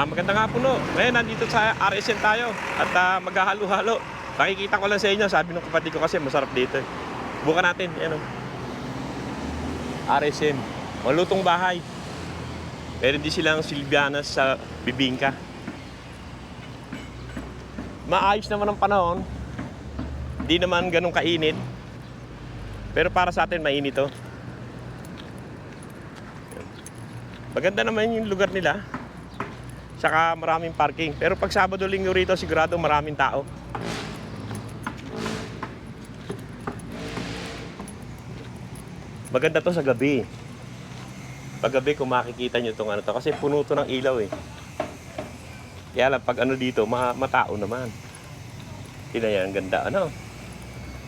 Maganda nga po no. Ngayon, nandito sa RSM tayo at maghahalo-halo. Nakikita ko lang sa inyo, sabi ng kapatid ko kasi masarap dito. Bukan natin, ano. RSM, malutong bahay. Meron din silang Silvianas sa bibingka. Maayos naman ang panahon. Hindi naman ganun kainit. Pero para sa atin, mainit to. Maganda naman yung lugar nila. Saka maraming parking. Pero pag Sabado Linggo rito, sigurado maraming tao. Maganda to sa gabi. Pag gabi kung makikita nyo itong ano to. Kasi puno to ng ilaw eh. Kaya lang pag ano dito, matao naman. Tingnan yan, ang ganda. Ano?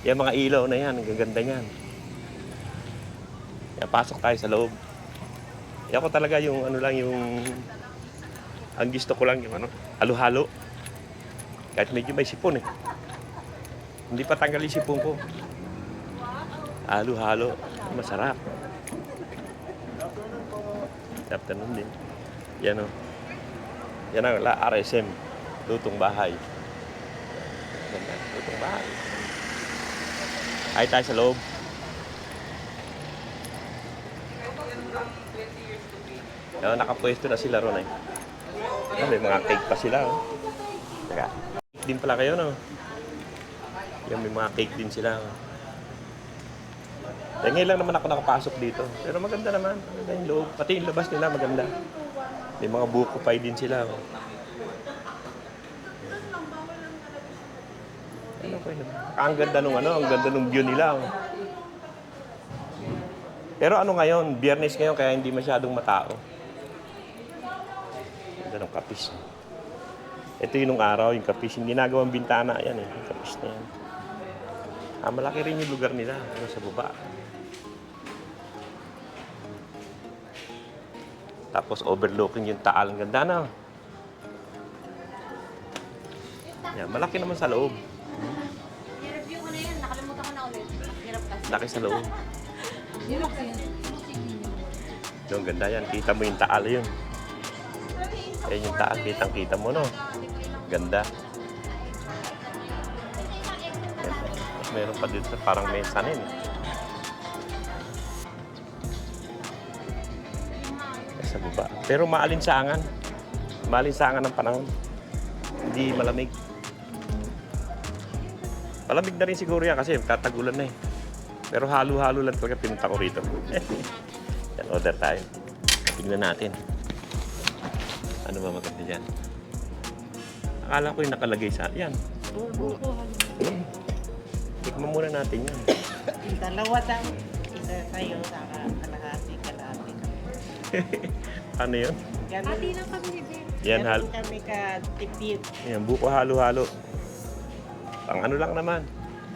Yan mga ilaw na yan, ang gaganda niyan. Kaya pasok tayo sa loob. Kaya ko talaga yung ano lang yung... Ang gusto ko lang yung ano, halo-halo. Kahit medyo may sipon eh. Hindi pa tanggal yung sipon ko. Halo-halo. Masarap. Afternoon din. Yan o. Yan ang RSM. Lutong bahay. Lutong bahay. Ay tayo sa loob. Yan, nakapwesto na sila ron eh. May mga cake pa sila. Oh. Teka. Cake din pala kayo, no? Yan, may mga cake din sila. Oh. Ngayon lang naman ako nakapasok dito. Pero maganda naman. Maganda yung loob. Pati yung labas nila maganda. May mga buko pie din sila. Oh. Ano ko yun? Ang ganda nung ano, ang ganda nung view nila. Oh. Pero ano ngayon, Biyernes ngayon kaya hindi masyadong matao. Ganda ng kapis. Ito yung nung araw, yung kapis. Yung ginagawang bintana, yan eh. Yung kapis na yan. Malaki rin yung lugar nila. Ano sa baba. Tapos overlooking yung Taal. Ang ganda na. Yan, malaki naman sa loob. I-review ko na yan. Nakalimutan ko na ulit. Hirap kasi. Laki sa loob. Hirap yan. Yung ganda yan. Kita mo yung Taal yun. Ayan yung Taal. Kitang-kita mo, no? Ganda. Tapos meron pa dito parang mesanin. Sa baba. Pero maalinsangan. Maalinsangan ng panahon. Hindi malamig. Malamig na rin siguro yan kasi tatagulan na eh. Pero halo-halo lang talaga pinunta ko rito. Yan, order tayo. Tingnan natin. Ano ba maganda dyan? Akala ko yung nakalagay sa... Yan. Tikman muna natin yan. Dalawa daw. Isa sa'yo, saka kalahati. Ano yun? Hati lang kami ni Ben. Yan, Ganun kami ka-tipid. yan, buko halo-halo. Pang ano lang naman.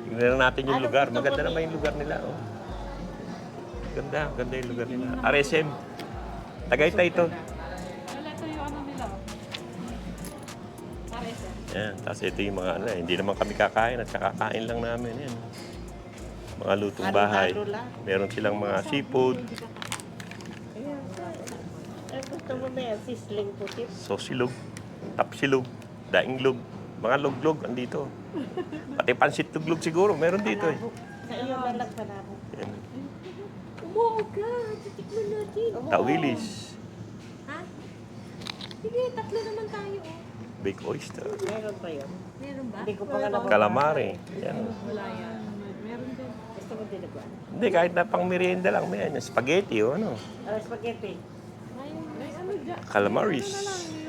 Tingnan natin yung lugar. Maganda naman yung lugar nila. Oh. Ganda, ganda yung lugar nila. RSM. Tagaytay ito. Wala ito yung ano nila. Pares yan. Yan, tapos ito yung mga ano, hindi naman kami kakain at kakakain lang namin. Yan. Mga lutong bahay. Halo-halo lang. Meron silang mga seafood, Gusto mo na yan, sisling putit. sosilog, tapsilog, dainglog, mga loglog andito. Pati pansit tuglog siguro, meron dito eh. Sa iyo na lang palabok. Yan. Umuog ka. Titikman natin. Tawilis, Ha? Sige, tatlo naman tayo. Oh. baked oyster, Meron pa yun. Meron ba? Hindi ko pa nga nababasa. calamari. Yan. Wala yan. Meron din. Gusto mo dinagwan? Hindi, kahit na pang merienda lang, may yan, spaghetti o ano, Spaghetti. May ano dyan. calamaris.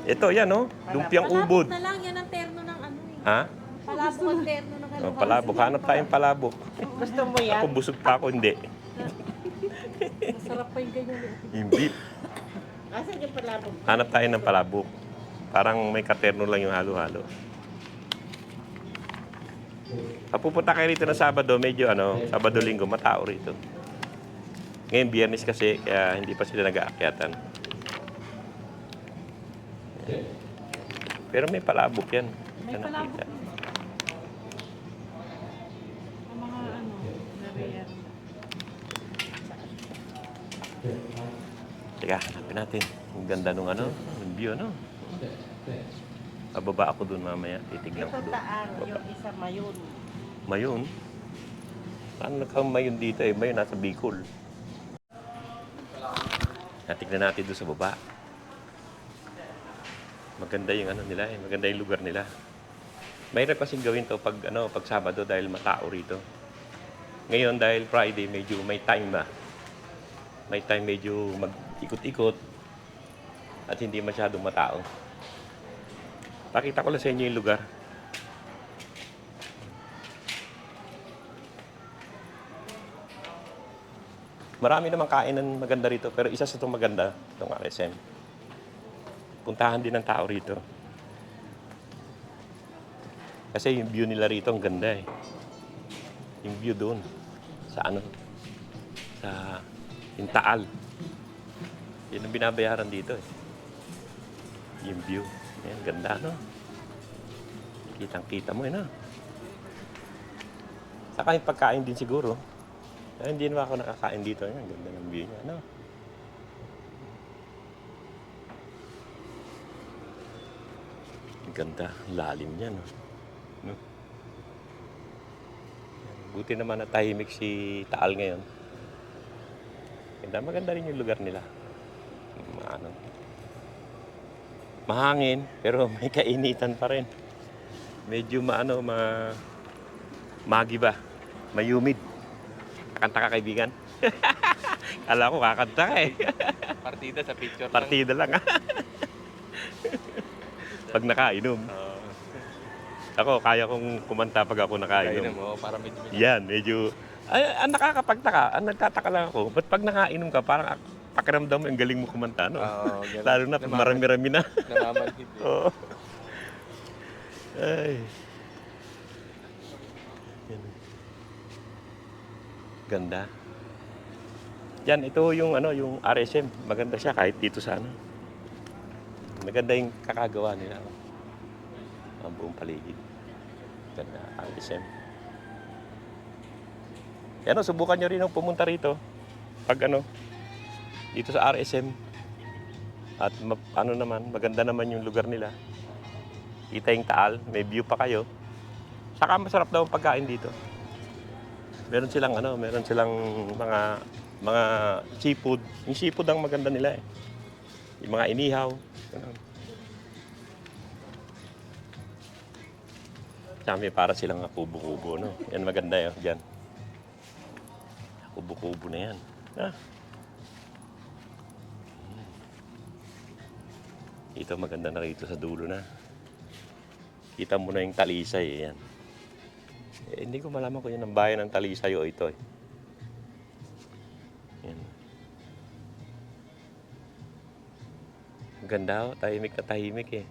Ito, yan o, lumpiang ubod. Palabok na lang. Yan ang terno ng ano eh. Ha? Palabok ang terno ng Oh, palabok, hanap tayong palabok. Gusto mo yan? Ako busog pa ako, hindi. Masarap pa yung ganyan. Yung beef. Asan yung palabok? Hanap tayo ng palabok. Parang may katerno lang yung halo-halo. Pag pupunta kayo rito na Sabado, medyo Sabado-Linggo, matao rito. Ngayon, Biyernes kasi, kaya hindi pa sila nag-aakyatan. Pero may palabok yan. May Na palabok. nakita. Ang mga ano, nariyan. Teka, hanapin natin. Ang ganda nung ng view, Bababa ako dun mamaya. Titignan ko Ito dun. taang, Baba. yung isa mayon. Mayon? Paano nagka-mayon dito eh? Mayon nasa Bicol. Natignan natin doon sa baba. Maganda yung ano nila eh. Maganda yung lugar nila. Mahirap kasing gawin to pag pag Sabado dahil matao rito. Ngayon dahil Friday medyo may time na. May time medyo mag-ikot-ikot at hindi masyadong matao. Pakita ko lang sa inyo yung lugar. Marami namang kainan maganda rito pero isa sa itong maganda, itong RSM. Puntahan din ng tao rito. Kasi yung view nila rito ang ganda eh. Yung view doon sa sa yung Taal. Yun ang binabayaran dito eh. Yung view. Ayan, ganda no. Kitang-kita mo no. Saka yung pagkain din siguro. Hindi naman ako nakakain dito. Ayan, ganda ng view niya no. Ganda, lalim niya no. Buti naman na tahimik si Taal ngayon. Maganda rin yung lugar nila. Mahangin, pero may kainitan pa rin. Medyo magiba. May humid. Kakanta ka kaibigan? Kala ko kakanta ka eh. Partida sa picture lang. Partida lang. Pag nakainom. Ako, kaya kong kumanta pag ako nakainom. Kainom mo, para medyo Yan, medyo... ang nakakapagtaka, ang nagtataka lang ako, ba't pag nakainom ka, parang pakiramdam mo, ang galing mo kumanta, no? Oo, ganun. Lalo na pag marami-rami na. namamanhid. Oo. Ay. Yan. Ganda. Yan, ito yung, yung RSM. Maganda siya kahit dito sa Maganda yung kakagawa nila. Ang buong paligid. Ganda, RSM. Yan subukan nyo rin pumunta rito. Pag dito sa RSM. At naman, maganda naman yung lugar nila. Kita yung Taal, may view pa kayo. Saka masarap daw ang pagkain dito. Meron silang mga seafood. Yung seafood ang maganda nila eh. Yung mga inihaw. Sami para silang kubo-kubo, no? Yan maganda yun, dyan. Kubo-kubo na yan. Ito maganda na rito sa dulo na. Kita mo na yung Talisay, yan. Hindi ko malaman kung yan ang bayan ng Talisay o ito eh. Yan. Ganda, tahimik na tahimik eh.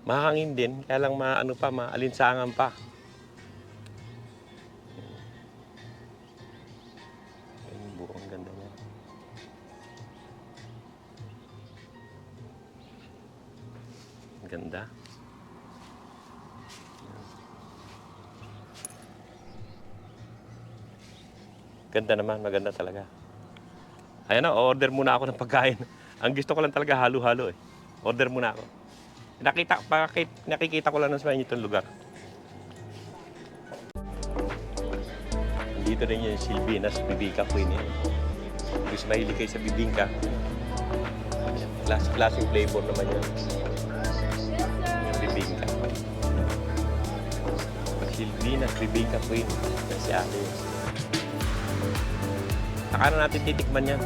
Mahangin din, kaya lang maalinsangan pa. Yung buong ganda niya. Ganda. Ganda naman, maganda talaga. Ayan na, order muna ako ng pagkain. Ang gusto ko lang talaga halo-halo eh. Order muna ako. Nakikita ko lang sa inyo itong lugar. Dito rin yung Silvinas Bibingka Queen. Gusto mahilig kayo sa bibingka. Klaseng flavor naman yun. Yung bibingka. Silvinas Bibingka Queen. Si ate. Saka na natin titikman yan.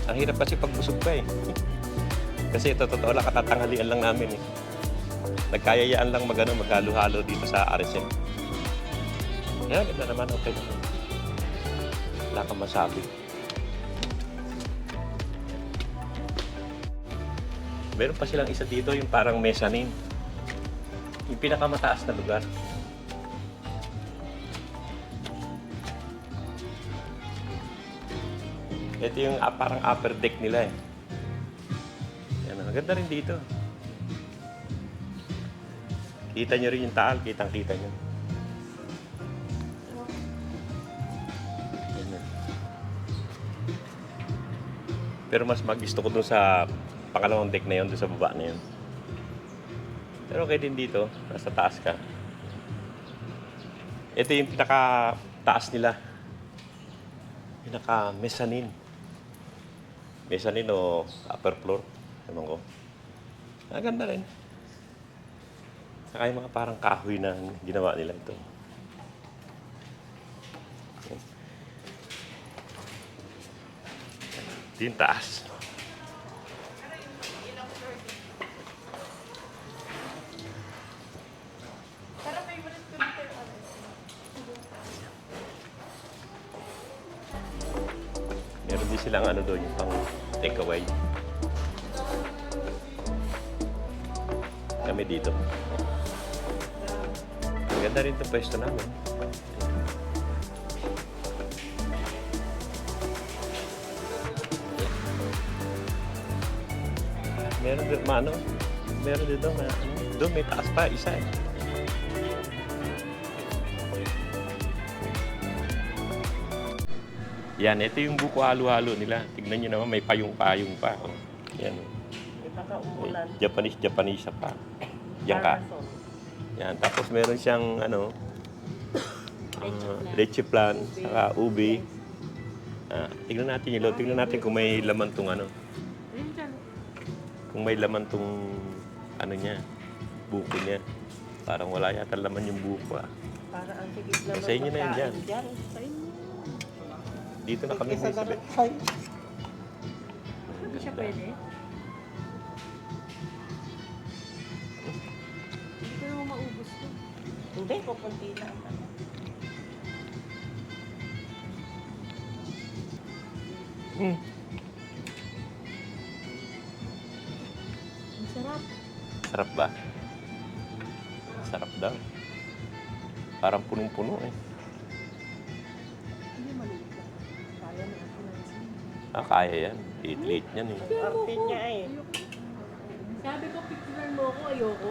Ang hirap kasi pag busog ka eh. Kasi ito, totoo lang, katatanghalian lang namin eh. Nagkayayaan lang maghalo-halo dito sa RSM. Yan, ganda naman, okay naman. Wala kang masabi. Meron pa silang isa dito, yung parang mezzanine. Yung pinakamataas na lugar. Ito yung parang upper deck nila eh. Maganda rin dito. Kita nyo rin yung Taal, kitang-kita nyo. Pero mas gusto ko dun sa pangalawang deck na yun, doon sa baba na yun. Pero okay din dito, nasa taas ka. Ito yung pinaka taas nila. Pinaka mezzanine. Mezzanine o upper floor. Ewan ko. Ganda rin. Saka yung mga parang kahoy na ginawa nila ito. Ito yung taas. Meron din silang ano doon, yung pang takeaway. Kami dito. Maganda rin itong pwesto namin. Meron din, meron din doon, doon may taas pa, isa eh. Yan, ito yung buko halo-halo nila. Tignan nyo naman, may payong-payong pa. Oh. Yan. Ipaka-umulan. Japanese pa. Yan ka. Yan, tapos meron siyang leche plan, saka ubi. Tignan natin yung loob. Tignan natin kung may laman tong ano. Kung may laman tong ano niya, buko niya. Parang wala yata laman yung buko ah. Para ang sigit naman Sa inyo na yan dyan. dyan. Sa inyo. Dito na kami Isa may na sabi. rin. Ay, Hindi siya pwede. Hindi ko naman maubos to. hindi, kukunti lang. Ang sarap. Sarap ba? Sarap daw. Parang punong-puno eh. Hindi maliit lang. Kaya na ako lang. Kaya yan. Liit-liit yan eh. Arte niya eh. Sabi ko, picturean mo ako, ayoko.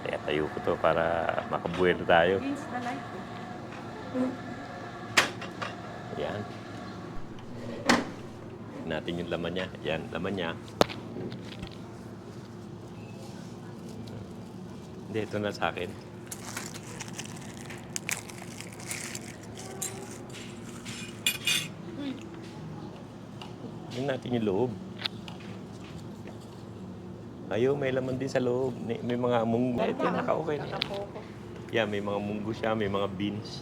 Kaya tayo ko to para makabuelo tayo. Against the light eh. Yan. Tignan natin yung laman niya. Yan, laman niya. Hindi, ito na sa akin. Tignan natin yung loob. Ayaw, may laman din sa loob. May mga munggo. Ito, naka-okay na yan. Nakapoko. Yeah, may mga munggo siya, may mga beans.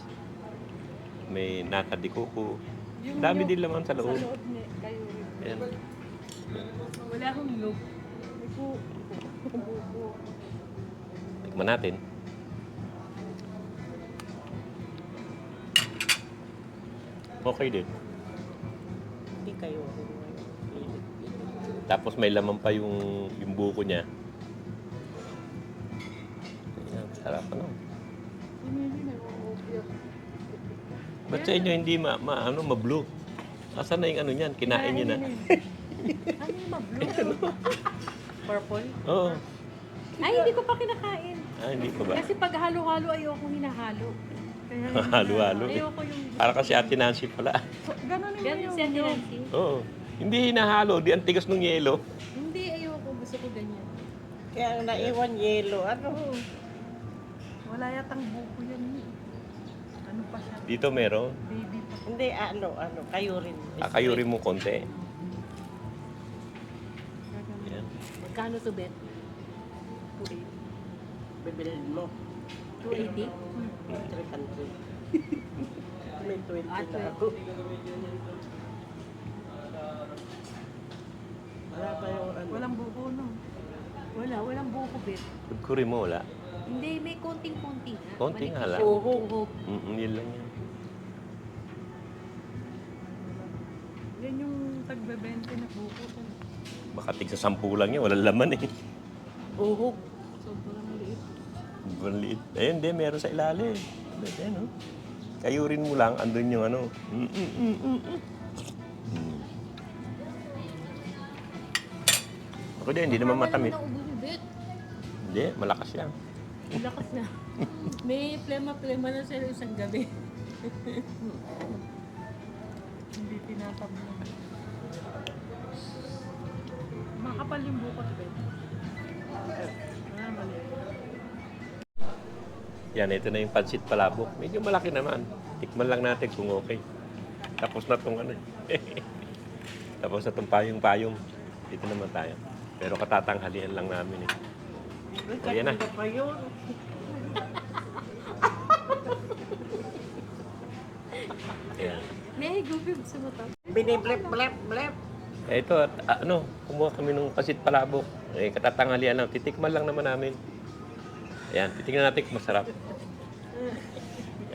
May nata de coco. Dami din laman sa loob. Sa loob niya, kayo. Yan. Wala akong loob. May po. Tikman natin. Okay din. Hindi kayo. Tapos may laman pa yung buko niya. Ayan, sarap ano. Hindi na ako. Ba't sa inyo hindi ma-blue? Asan na yung ano niyan? Kinain niyo na. Ano yung ma-blue? Purple? Oo. Ay, hindi ko pa kinakain. Hindi pa ba? Kasi pag halo-halo, ayoko hinahalo. Kaya Halo-halo. ayoko yung... Para kasi Ate Nancy pala. Ganun yung si Ate Nancy. Oo. Hindi hinahalo. Di ang tigas ng yelo. Hindi, ayoko. Gusto ko ganyan. Kaya ang naiwan yelo. Ano? Wala yatang buko yan. Ano pa siya? Dito meron. Baby pa. Hindi, ano, kayo rin. Kayo rin mo konti. Yan. Magkano to, Bet? 280. Bibilin mo. 280? 300. May 20 na ako. Wala pa yung ano. Walang buko, no? Walang buko, Bet. Kuri mo wala. Hindi, may konting-konti na. Konti nga lang. Uhog. Yun lang yan. Yan yung tagbe-20 na buko. Baka tig sa 10 lang yan. Walang laman eh. Uhog. Sobrang liit. Liit. Ayun, hindi. Meron sa ilalim. Ayan, no? Kayurin mo lang. Andun yung ano. Ako din, hindi naman matamit. Wala mo na ubos, Bet. Hindi, malakas yan. Lakas na. May plema-plema na sa isang gabi. Hindi tinatablan. Makapal yung buko, diba? Mali. Yan, ito na yung pansit palabok. Medyo malaki naman. Tikman lang natin kung okay. Tapos na itong ano. Tapos na itong payong-payong. Dito naman tayo. Pero katatanghalian lang namin eh. Ayan na. Pa yun. Ayan. May gubi, gusto mo to? Biniblep-blep-blep. Ito, kumuha kami ng pansit palabok. Katatanghalian lang. Titikman lang naman namin. Ayan, titignan natin kung masarap.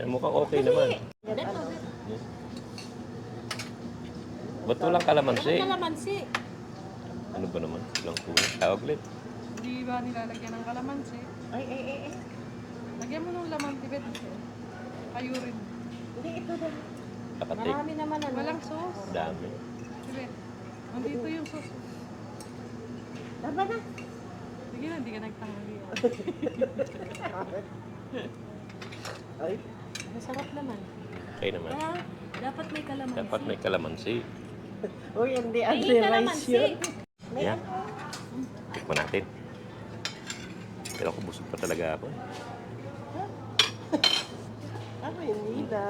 Yan, mukhang okay naman. Ba't walang kalamansi? Kalamansi. Ano ba naman? Walang kulang. Tawag ulit. Hindi ba nilalagyan ng kalamansi? Ay. Lagyan mo ng laman, tibet. Kayo rin. Hindi, ito daw. Kakatik. Marami naman ano. Walang sauce. Dami. Tibet. Nandito yung sauce. Tama na. Sige na, hindi ka nagtanghali. Ay. Masarap naman. Okay naman. Kaya, dapat may kalamansi. Dapat may kalamansi. Uy, hindi. May Andre rice kalamansi. yun. Ayan. Tikman natin. Pero ako busog pa talaga ako. Ano yun nila?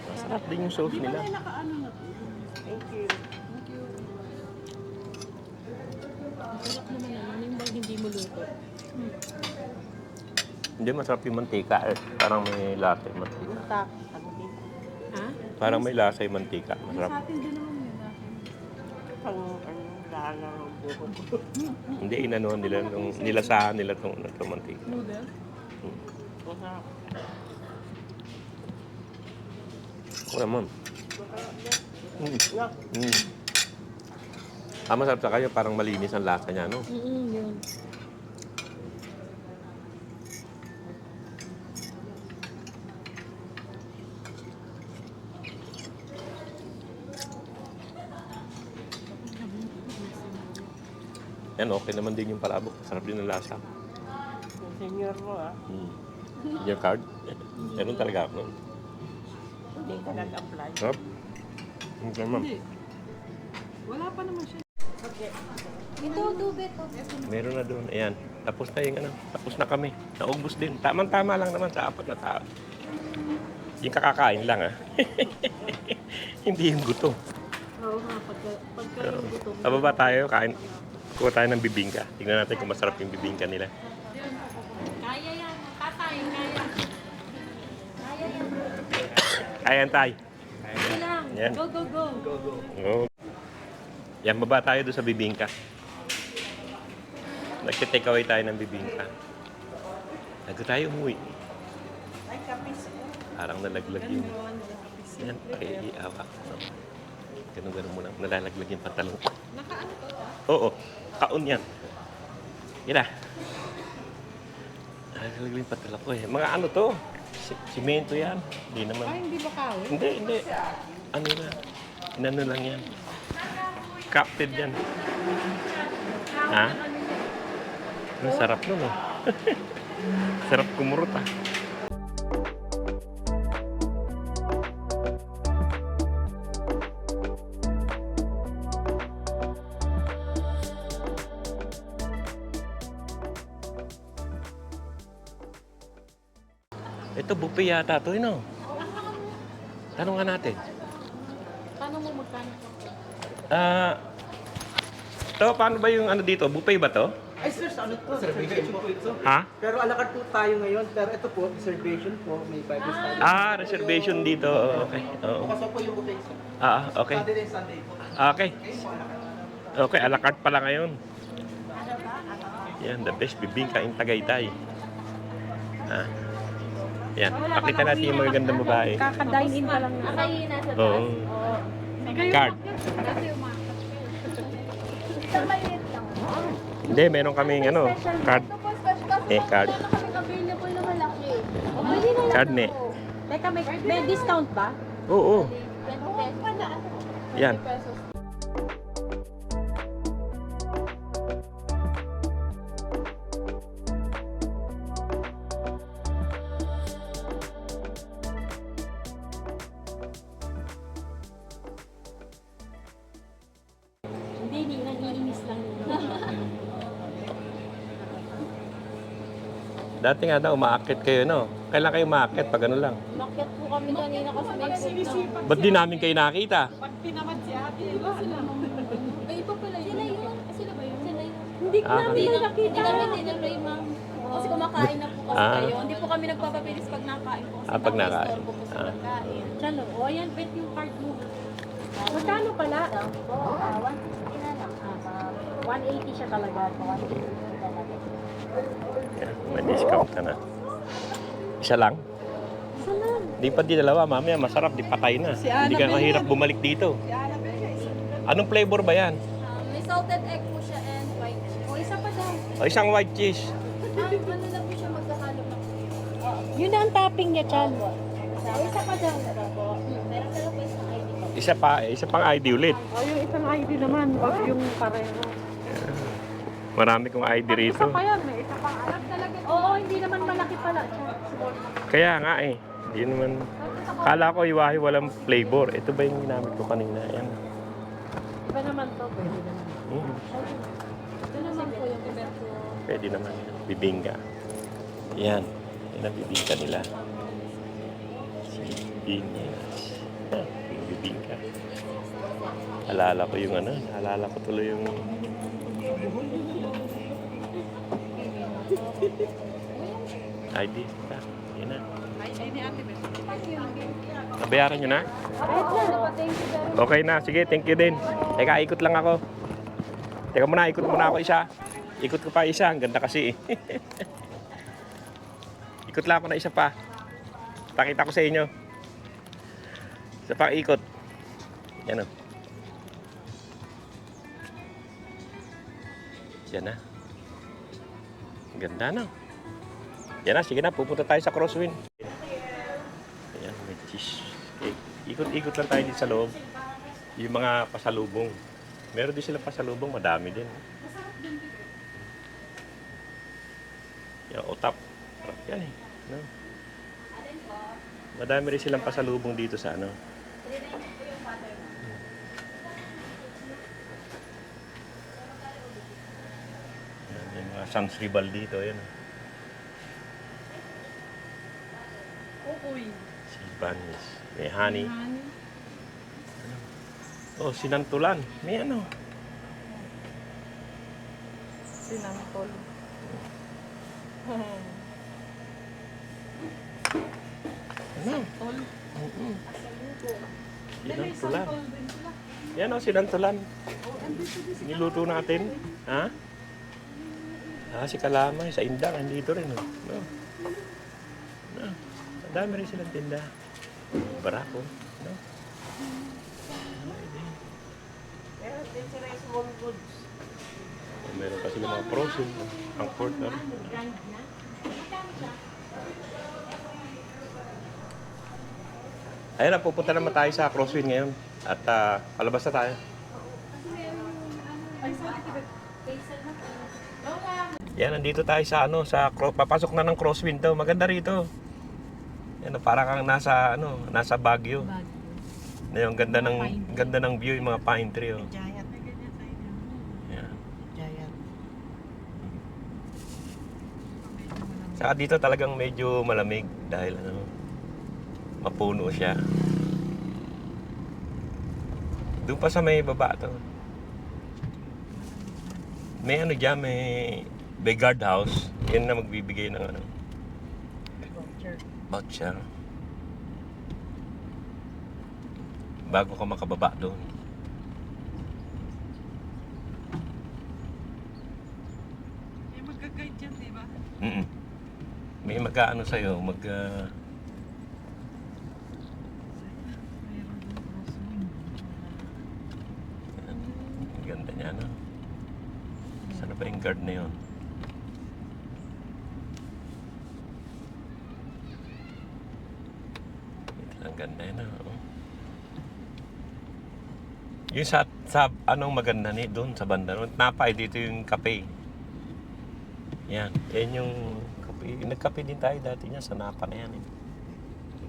Masarap din yung sauce nila. Thank you. Masarap naman yan. Yung bang hindi mo luto. Hindi, masarap yung mantika eh. Parang may lasa yung mantika. Utak. Ano din? Ha? Parang may lasa yung mantika. Sa Masarap. atin din naman yun. Pang lala ng buko. Hindi, inanuhan nila. Nilasahan nila itong mantika. Noodle? Masarap. Oo naman. Mm. Yak. Mm. Masarap sa kayo. Parang malinis ang lasa niya, no? Yun. Yan, okay naman din yung palabok. Sarap din ang lasa. Yung senior mo ah. Mm. Your card? Meron talaga ako. Hindi ka nag-apply. Sarap. Okay, ma'am. Hindi. Wala pa naman siya. Okay. Ito, dubet. Meron na doon. Ayan. Tapos na yung ano. Tapos na kami. Naubos din. Tama-tama lang naman sa 4 na tao. Yung kakakain lang, ah. Hindi yung gutom. Oo nga, pagka yung gutom. Pababa tayo, kain. Kuha tayo ng bibingka. Tingnan natin kung masarap yung bibingka nila. Kaya yan, tatay, kaya. Kaya yan. Ayan tayo. Sige lang. Yan. Go, go, go. Oh. Yan, baba tayo doon sa bibingka. Nagtitake away tayo ng bibingka. Bago tayo umuwi. Ay, kapis. Parang nalaglag yung... Yan, pakiiawa. No. Ganun-ganun mo lang. Nalalaglag yung pantalon. Nakaano to? Oo, kaon yan. Yan na. Nalalaglag yung pantalon ko eh. Mga ano to? Simento yan. Hindi naman. Ay, hindi ba kawi? Hindi. Ano na? Inano lang yan. Capted yan. Ha? Ang sarap nun eh. Sarap kumurot ah. Ito, buffet yata ito, no? Tanong nga natin. Paano mo magkano? Paano ba yung ano dito? Buffet ba to? Ay sir, sa ano po? Reservation po ito. Ha? Pero alakad po tayo ngayon. Pero ito po, reservation po. May Bible study. Reservation dito. Okay. Oo. Bukas po yung buffet sir. Okay. Saturday and Sunday po. Okay. Okay, a la carte pala ngayon. Yan, the best bibingka in Tagaytay. Yan, pakita natin yung mga gandang babae. Kaka-dine in pa lang na. Oo. Card. Hindi, meron kaming ano, card. Card. Available na malaki. Card ne. Teka, may discount ba? Oo. Yan. Dati nga daw, umaakit kayo, no? Kailan kayo umaakit? Pag ano lang. Nakyat po kami kanina kasi may food na. Ba't di namin kayo nakita? Ay, iba pala yun. Sila yun. Sila ba yun? Sila yun. Hindi Ah, namin nakita. Hindi namin tinanay, ma'am. Kasi kumakain na po kasi Ah. kayo. Hindi po kami nagpapabilis pag nakain po. Kasi Ah, pag nakain. istorbo po sa Ah. pagkain. Chalo, o ayan, bet yung card mo. Magkano pala? 160 na lang. 180 siya talaga. 180 talaga. Yan, may discount ka na. Isa lang? Isa lang. Di pa di dalawa, mamaya masarap, di patay na. Si Hindi ka Annabelle kahirap yan. bumalik dito. Anong flavor ba yan? May salted egg po siya and white cheese. O, isa pa daw. O, isang white cheese. Ano na po siya magkakalo na po. Yun na ang topping niya, Chan. O, isa pa daw. Meron ka lang po isang ID ko. Isa pang ID ulit. O, yung isang ID naman, wag yung pareho. Marami kong ID rito. Isa pa yan, may isa pang alam talaga. Oo, hindi naman malaki pala, Chan. Kaya nga eh. Hindi naman. Kala ko iwahi walang flavor. Ito ba yung ginamit ko kanina? Yan. Iba naman to, pwede naman. Ito naman po yung Roberto. Pwede naman yan. Bibingka. Yan. Yan ang bibingka nila. Sibingkas. Yung bibingka. Alala ko yung ano. Alala ko tuloy yung... ID. Yan na. Nabayaran nyo na? Okay na. Sige, thank you din. Teka, ikot lang ako. Teka muna, ikot muna ako isa. Ikot ko pa isa. Ang ganda kasi eh. Ikot lang ako na isa pa. Pakita ko sa inyo. Isa pa ikot. Yan o. Yan na. Ang ganda na. Yan na, sige na. Pupunta tayo sa Crosswind. Ayan, may cheese. Okay. Ikot-ikot lang tayo dito sa loob. Yung mga pasalubong. Meron din silang pasalubong, madami din. Yan, otap. Yan eh. No? Madami rin silang pasalubong dito sa ano. Yan, yung mga Sans Rival dito. Yan. Uy. Si Banis. May honey. Oh, sinantulan. May ano. Sinantol. Ano? Sinantulan. Yan o, sinantulan. Niluto natin. Ha? Ah, si Kalamay. Sa Indang, andito rin. Oh. No. No. Ang dami rin silang tinda. Barako. No? Meron din sila yung small goods. Meron pa sila mga frozen. Ang port. No? Ayun na, pupunta naman tayo sa Crosswind ngayon. At palabas na tayo. Yan, nandito tayo sa ano, papasok na ng Crosswind to. Maganda rito. Yan, para kang nasa Baguio. Yan, ganda ng view, yung mga pine tree. Oh. Giant. Yan. Giant. Saka dito talagang medyo malamig dahil mapuno siya. Doon pa sa may baba to. May ano dyan, may guard house. Yan na magbibigay ng ano. Voucher. Bago ka makababa doon. May magka-guide dyan, di ba? May mag-ano sa'yo, Ang ganda niya, no? Saan na ba yung guard na yun? Ito ang ganda yun, no? Yung sa anong maganda ni doon sa banda no? Napay dito yung kape. Yan yung kape. Nagkape din tayo dati niya sa Napa na yan.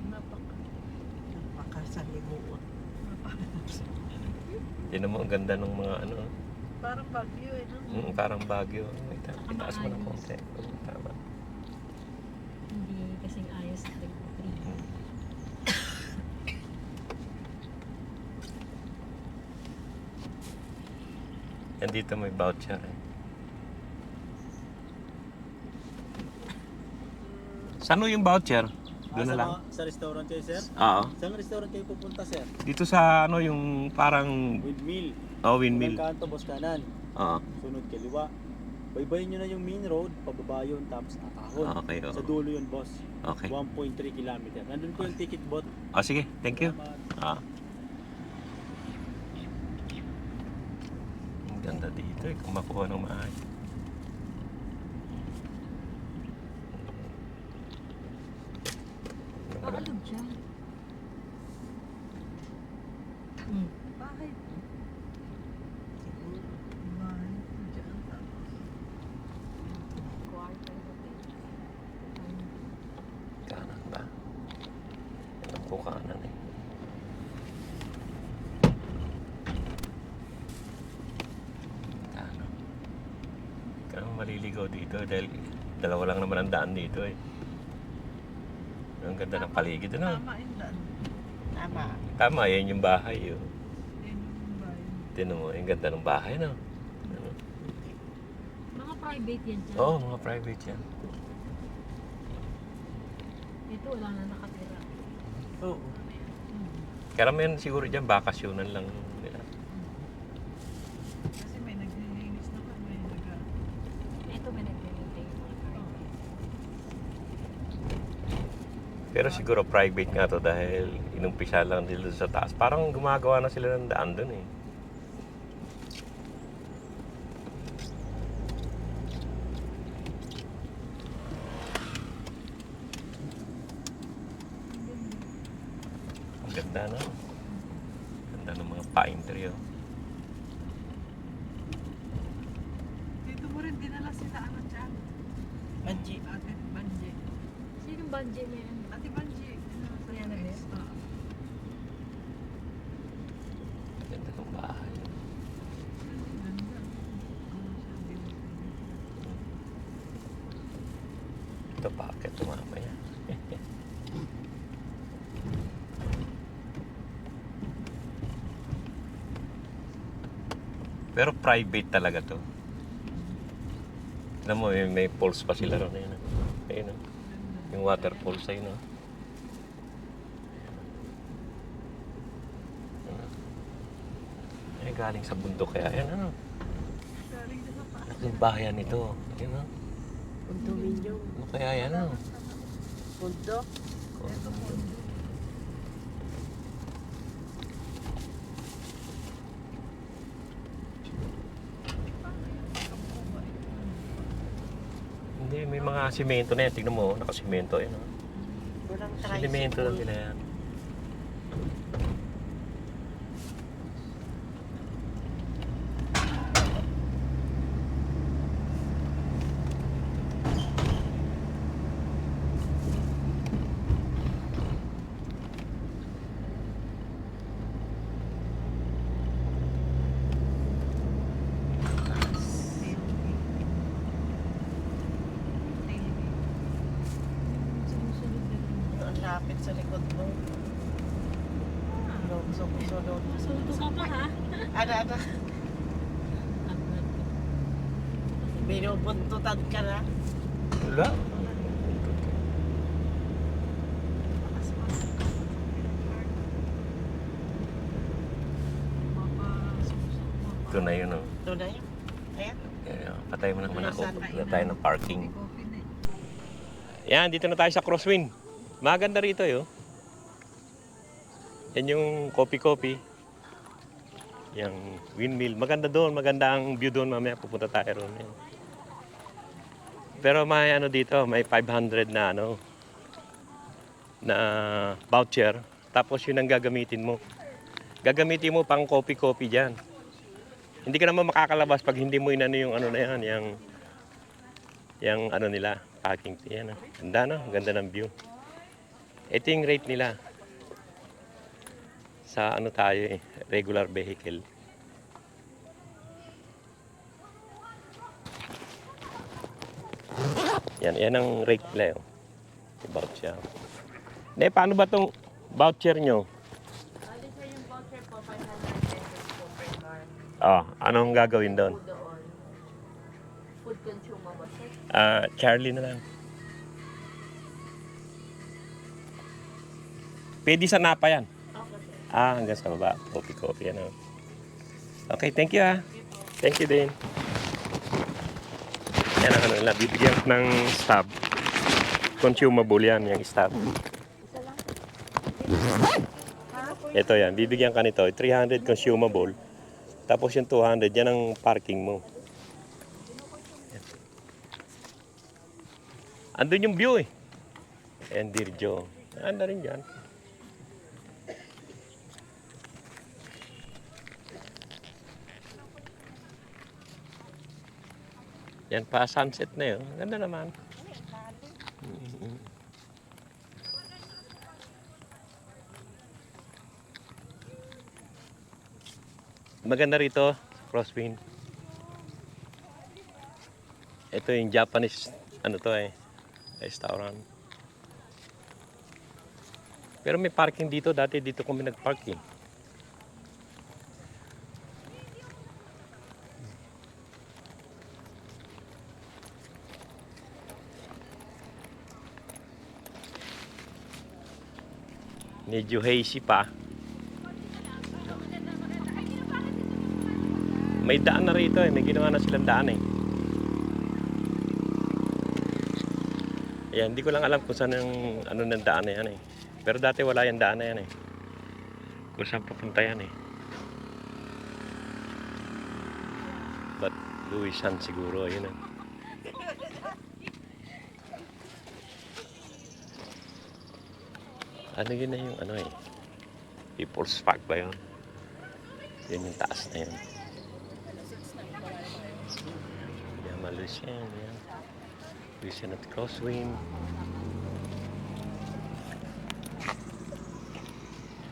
Napakasalimuot. Tignan mo ang ganda ng mga ano. Parang Baguio eh, no? Parang Baguio. Itaas mo ng konti. Tama. Nandito may voucher eh. Saan yung voucher? Doon na lang. Sa restaurant kayo, sir? Oo. Saan restaurant kayo pupunta, sir? Dito sa ano yung parang Windmill. windmill. Unang kanto, boss kanan. Oo. Sunod kaliwa. Baybayin nyo na yung main road, pababa yun, tapos akahon. Okay, oo. Sa dulo yun, boss. Okay. 1.3 kilometer. Nandun po yung ticket bot. Sige, thank you. Salamat. Ang ganda dito eh, kung makuha ng maayos. Pakalog siya. Bakit? Kanan ba? Alam ko kanan eh. Kanan. Kaya maliligaw dito dahil dalawa lang naman ang daan dito eh. Ang ganda ng paligid ano? Tama yun daan. Tama. Tama, yan yung bahay oh. Yun yung bayan. Tinan mo, yung ganda ng bahay no? Ano? Mga private yan dyan. Oo, mga private yan. Ito wala na nakatira. Oo. Karamihan siguro dyan, bakasyonan lang nila. Kasi may naglilinis na may Ito may naglilintay yung mga private. Pero siguro private nga to dahil inumpisa lang nila sa taas. Parang gumagawa na sila ng daan doon eh. Ang ganda no? Ganda ng mga pine tree oh. Dito mo rin dinala sila ano dyan. Banji. Ate Banji. Sinong bungee na yan? Ate Banji. Kaya na ba? Ganda ng bahay. Ganda. Ito pa, ito mamaya. Pero private talaga to. Alam mo, may falls pa sila ron. Ayun, ayun, yung waterfalls ayun. Ay, galing sa bundok kaya. Ayan, ano? Galing din sa taas. Laking bayan nito. Ayun, no? Condominium. Ano kaya yan, ano? Pundo. Ito pundo. Hindi, may mga simento na yan. Tignan mo, nakasimento. Ayun, no? Walang Simento lang nila yan. Sumusunod na rin. Ang lapit sa likod mo. Sumusunod. Masunod ka pa ha? Ano? Binubuntutan ka na. Wala. Ito na yun, oh. Ito na yun. Ayan. Ayan, patay mo na muna ako. Nasa Punta tayo ng parking. Coffee na Yan, dito na tayo sa Crosswind. Maganda rito, yo. Yan yung coffee. Yung windmill. Maganda doon. Maganda ang view doon. Mamaya pupunta tayo roon. Yan. Pero may ano dito, may 500 na ano na voucher. Tapos yun ang gagamitin mo. Gagamitin mo pang coffee diyan. Hindi ka naman makakalabas pag hindi mo inano yung ano na yan, yung ano nila, parking. Yan, ganda no? Ganda ng view. Ito yung rate nila. Sa ano tayo eh, regular vehicle. Yan ang rate nila. Yung voucher. Paano ba tong voucher nyo? Bali sa yung voucher po, 500 pesos po per car. Oh, anong gagawin doon? Food consumer ba, sir? Charlie na lang. Pwede sa Napa yan. Opo, sir. Hanggang sa baba. Coffee, ano. Okay, thank you Thank you din. Yan ang ano nila, bibigyan ng stub. Consumable yan, yung stub. Isa lang. Ito yan, bibigyan ka nito, 300 consumable. Tapos yung 200, yan ang parking mo. Yan. Andun yung view eh. And Dirjo. Anda rin dyan. Yan pa, sunset na yun. Ganda naman. Maganda rito, crosswind. Ito yung Japanese, ano to restaurant. Pero may parking dito, dati dito kami nag-park eh. Medyo hazy pa. May daan na rito may ginawa na silang daan Ayan, hindi ko lang alam kung saan yung ano ng daan na yan Pero dati wala yung daan na yan Kung saan papunta yan But Luisan siguro, yun Ano yun na yung ano People's Park ba yun? Yun yung taas na yun. Yama Lucian, yan. Lucian at Crosswind.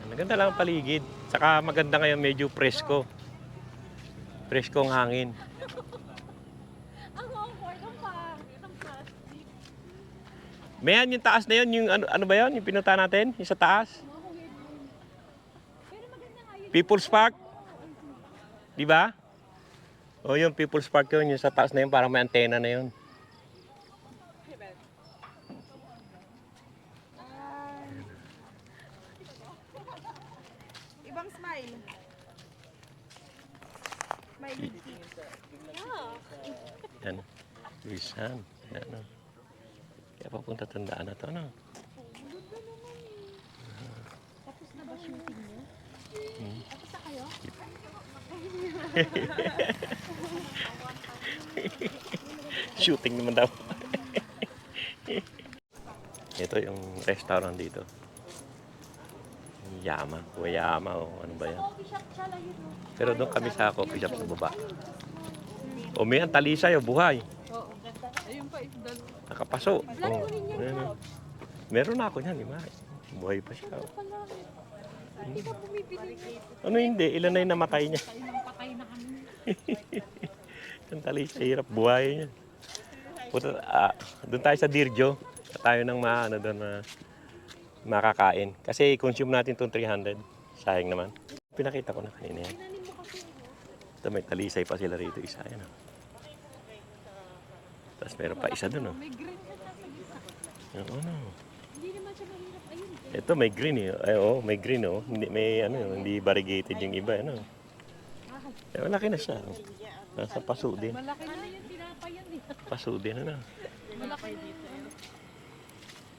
Maganda lang ang paligid. Saka maganda ngayon medyo presko. Presko ang hangin. Ang awkward ang pangit ng plastic. Mayan yung taas na yun, yung ano ba yun? Yung pinunta natin? Yung sa taas? Pero maganda nga yun. People's Park. Di ba? O yung People's Park yun, yung sa taas na yun, parang may antena na yun. Ibang smile. Smile. Yan. Luisan. Yan. Kaya papunta tandaan na to, no? Tapos na ba shooting niyo? Tapos na kayo? Shooting naman daw. Ito yung restaurant dito. Yama. Yama o ano ba yan? Coffee shop siya lang yun. Pero doon kami sa coffee shop sa baba. O may ang talisay o buhay. Oo. Ayun pa, isdal. Nakapaso. Meron na ako yan, di ba? Buhay pa siya. Hindi ka bumibili niyo. Ano hindi? Ilan na yung namatay niya? Patay na kami. Ang talisay, hirap buhay niya. Doon tayo sa Dirjo. Tayo nang doon na makakain. Kasi i-consume natin itong 300. Sayang naman. Pinakita ko na kanina yan. Ito may talisay pa sila rito. Isa yan. Tapos meron pa isa doon. May green ka sa gitna. Oo, no. Hindi naman siya mahirap. Ayun. Ito may green may green Hindi may hindi variegated yung iba malaki na siya. Nasa paso din. Malaki na. Ano yung tinapay yan eh? Paso din Malaki dito.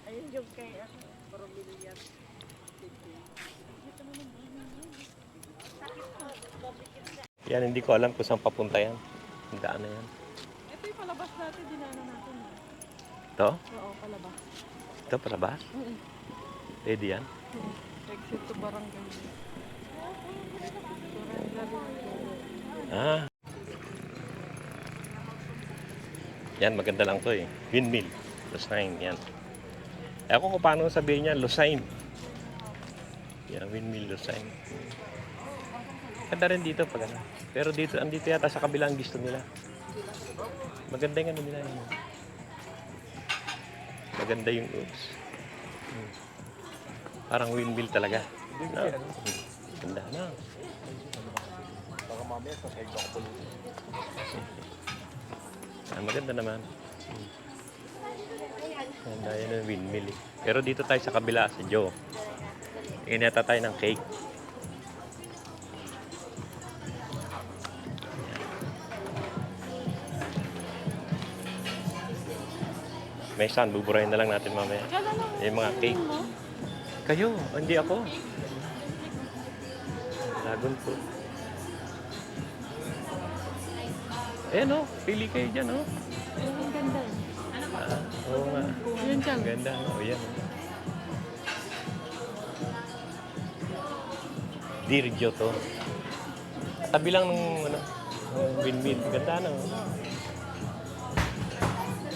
Ayun yung kay Probilian. Yan, hindi ko alam kung saan papunta yan. Ang daan na yan. Ito yung palabas natin, dinano natin. Ito? Oo, palabas. Ito palabas? Pwede yan? Exit to barangay. Yan, maganda lang to Windmill. Lusain, yan. Ako kung paano sabihin niya, Lusain. Yan, Windmill, Lusain. Ganda rin dito pag ano. Pero dito, andito yata sa kabila ang gusto nila. Maganda yung ano nila yun. Maganda yung oops. Parang windmill talaga. No? Ganda na. mamaya sa side ako po. Maganda naman. Ganda yun ang windmill eh. Pero dito tayo sa kabila sa Joe. Ineta tayo ng cake. May sun, buburahin na lang natin mamaya. Yung mga cake. Kayo, hindi ako. Lagon po. Ayan o, pili kayo dyan o. Ang ganda. Oo nga. Yun dyan. Ganda o, yan. Dirjo to. Tabi lang ng ano, windmill. Ganda na o.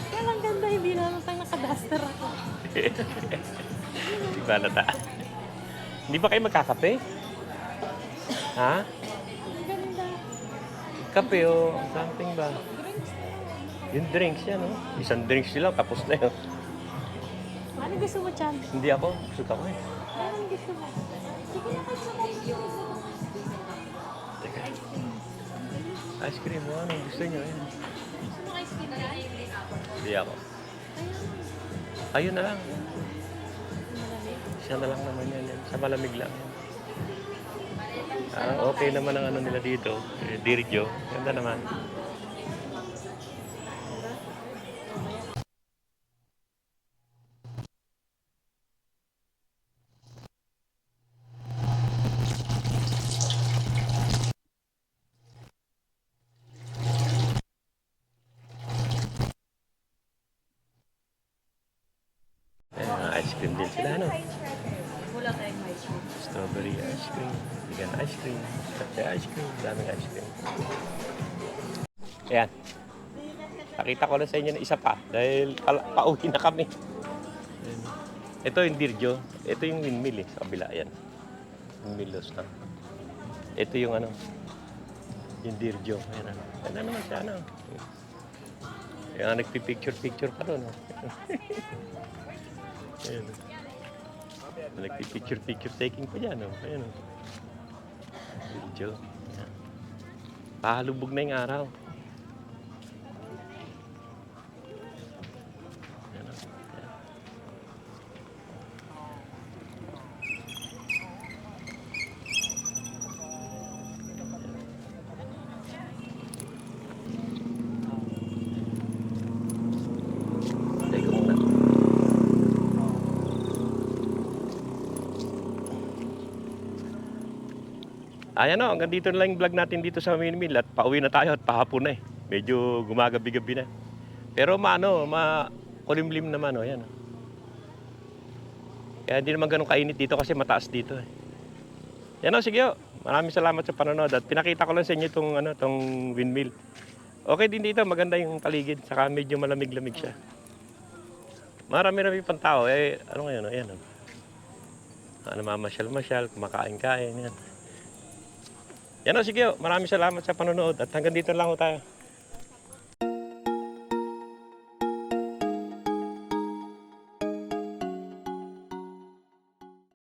Kaya ang ganda, hindi naman tayo naka-duster ako. Di ba nata? Hindi ba kayo magkakape? Ha? Ang ganda. Kape o something ba? Yung drinks yan o. Isang drinks sila, tapos na yun. Ano gusto mo, Chan? Hindi ako. Gusto ko eh. Ano gusto mo? Sige na kayo sa Teka. Ice cream mo, ano gusto nyo? Ayan. Hindi ako. Ayun na lang. Siya na lang naman yan. Sa malamig lang yan. Okay naman ang ano nila dito. Dirjo. Ganda naman. Ice cream din sila, ano? Wala tayong ice cream. Strawberry ice cream, vegan ice cream, cafe ice cream, daming ice cream. Ayan. Pakita ko lang sa inyo na isa pa dahil pauwi na kami. Ayan. Ito yung Dirjo. Ito yung windmill eh, sa kabila. Ayan. Windmill na. Ito yung ano, yung Dirjo. Ayan ano. Ano naman siya ano. Yung nagpipicture-picture pa doon. Ayan. Nagpipicture taking pa dyan. Oh. Ayan. Oh. Dirjo. Ayan. Pahalubog na yung araw. Ayan. Oh. Ayan. Teka muna. Ayan o, hanggang dito na lang yung vlog natin dito sa windmill at pauwi na tayo at pahapon na eh. Medyo gumagabi-gabi na. Pero kulimlim naman o, yan o. Kaya hindi naman ganun kainit dito kasi mataas dito eh. Yan o, sige o. Maraming salamat sa panonood at pinakita ko lang sa inyo itong windmill. Okay din dito, maganda yung paligid, saka medyo malamig-lamig siya. Marami-rami pang tao eh, ano ngayon o, yan o. Mamasyal-masyal, kumakain-kain, yan. Yan o, sige o. Maraming salamat sa panonood at hanggang dito lang ho tayo.